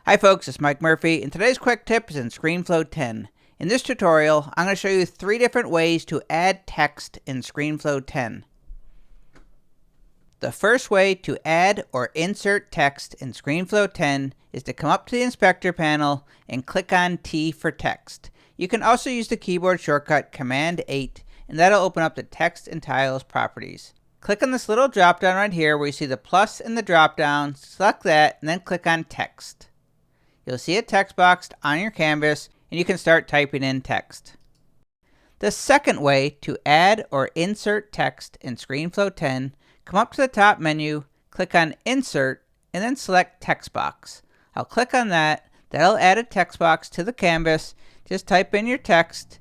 Hi folks, it's Mike Murphy, and today's quick tip is in Screenflow 10. In this tutorial, I'm going to show you 3 different ways to add text in Screenflow 10. The first way to add or insert text in Screenflow 10 is to come up to the inspector panel and click on T for text. You can also use the keyboard shortcut Command 8, and that'll open up the text and tiles properties. Click on this little drop down right here where you see the plus in the drop down, select that, and then click on text. You'll see a text box on your canvas, and you can start typing in text. The second way to add or insert text in Screenflow 10, come up to the top menu, click on Insert, and then select Text Box. I'll click on that. That'll add a text box to the canvas. Just type in your text.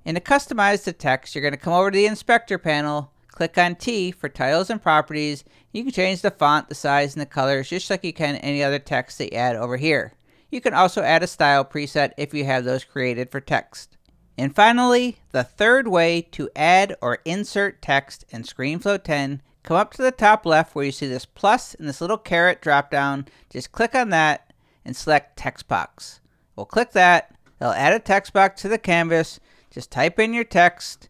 And to customize the text, you're going to come over to the Inspector panel, click on T for Titles and Properties. You can change the font, the size, and the colors just like you can any other text that you add over here. You can also add a style preset if you have those created for text. And finally, the third way to add or insert text in Screenflow 10, come up to the top left where you see this plus and this little caret drop down. Just click on that and select Text Box. We'll click that. It'll add a text box to the canvas. Just type in your text,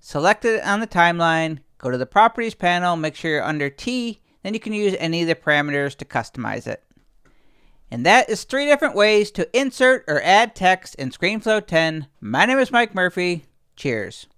select it on the timeline, go to the Properties panel, make sure you're under T, then you can use any of the parameters to customize it. And that is 3 different ways to insert or add text in Screenflow 10. My name is Mike Murphy. Cheers.